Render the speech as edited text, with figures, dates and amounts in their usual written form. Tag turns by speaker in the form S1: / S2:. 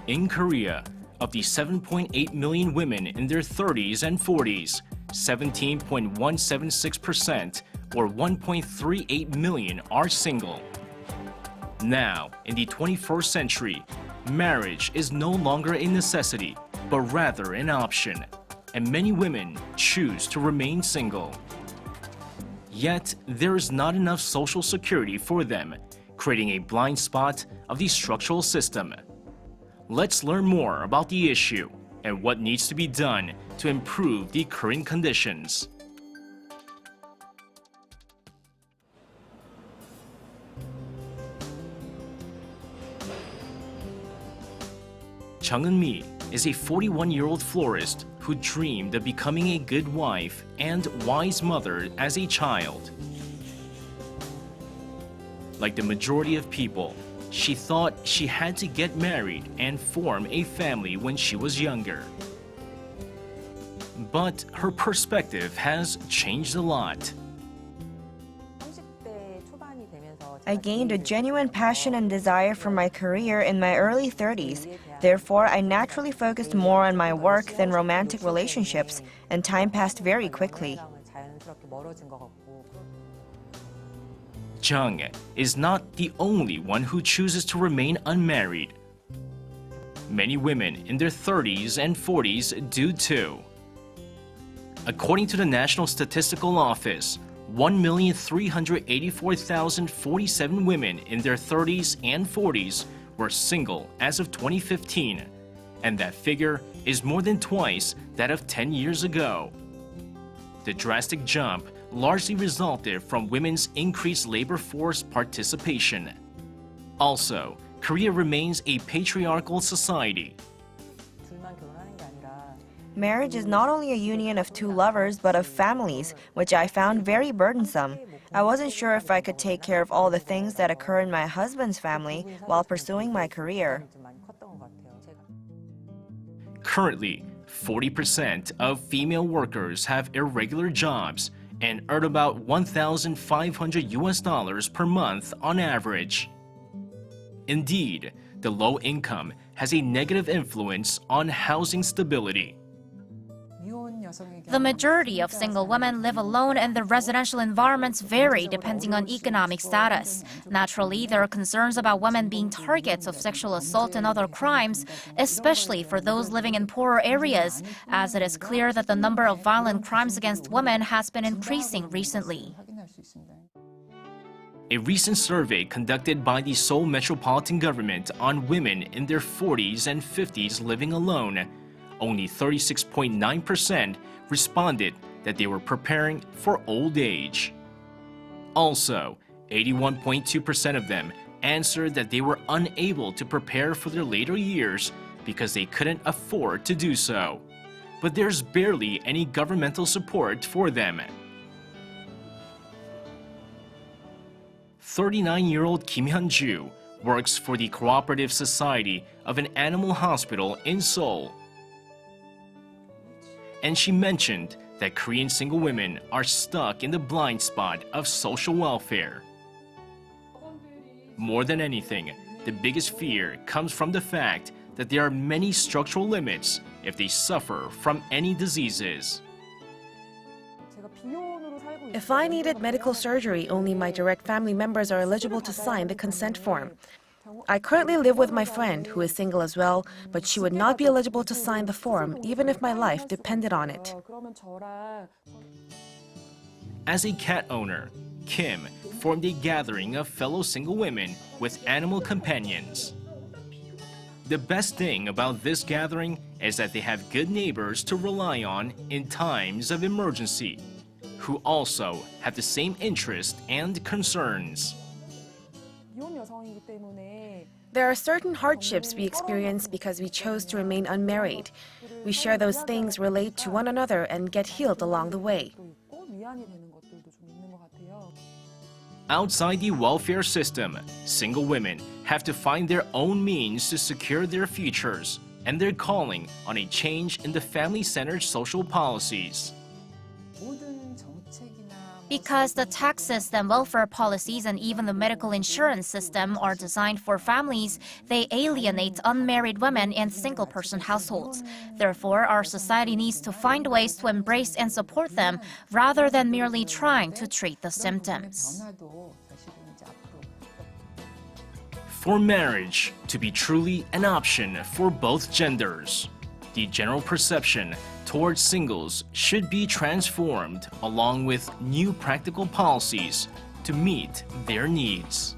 S1: In Korea, of the 7.8 million women in their 30s and 40s, 17.176%, or 1.38 million, are single. Now, in the 21st century, marriage is no longer a necessity, but rather an option, and many women choose to remain single. Yet, there is not enough social security for them, creating a blind spot of the structural system. Let's learn more about the issue and what needs to be done to improve the current conditions. Jeong Eun-mi is a 41-year-old florist who dreamed of becoming a good wife and wise mother as a child. Like the majority of people, she thought she had to get married and form a family when she was younger. But her perspective has changed a lot.
S2: I gained a genuine passion and desire for my career in my early 30s. Therefore, I naturally focused more on my work than romantic relationships, and time passed very quickly.
S1: Jeong is not the only one who chooses to remain unmarried. Many women in their 30s and 40s do too. According to the National Statistical Office, 1,384,047 women in their 30s and 40s were single as of 2015, and that figure is more than twice that of 10 years ago. The drastic jump largely resulted from women's increased labor force participation. Also, Korea remains a patriarchal society.
S2: Marriage is not only a union of two lovers, but of families, which I found very burdensome. I wasn't sure if I could take care of all the things that occur in my husband's family while pursuing my career.
S1: Currently, 40% of female workers have irregular jobs and earn about $1,500 per month on average. Indeed, the low income has a negative influence on housing stability.
S3: The majority of single women live alone and the residential environments vary depending on economic status. Naturally, there are concerns about women being targets of sexual assault and other crimes, especially for those living in poorer areas, as it is clear that the number of violent crimes against women has been increasing recently.
S1: A recent survey conducted by the Seoul Metropolitan Government on women in their 40s and 50s living alone, only 36.9% responded that they were preparing for old age. Also, 81.2% of them answered that they were unable to prepare for their later years because they couldn't afford to do so. But there's barely any governmental support for them. 39-year-old Kim Hyun-ju works for the Cooperative Society of an Animal Hospital in Seoul. And she mentioned that Korean single women are stuck in the blind spot of social welfare. More than anything, the biggest fear comes from the fact that there are many structural limits if they suffer from any diseases.
S4: If I needed medical surgery, only my direct family members are eligible to sign the consent form. I currently live with my friend, who is single as well, but she would not be eligible to sign the form, even if my life depended on it.
S1: As a cat owner, Kim formed a gathering of fellow single women with animal companions. The best thing about this gathering is that they have good neighbors to rely on in times of emergency, who also have the same interests and concerns.
S4: There are certain hardships we experience because we chose to remain unmarried. We share those things, relate to one another, and get healed along the way.
S1: Outside the welfare system, single women have to find their own means to secure their futures, and they're calling on a change in the family-centered social policies.
S3: Because the tax system, welfare policies, and even the medical insurance system are designed for families, they alienate unmarried women and single-person households. Therefore, our society needs to find ways to embrace and support them rather than merely trying to treat the symptoms.
S1: For marriage to be truly an option for both genders, the general perception towards singles should be transformed along with new practical policies to meet their needs.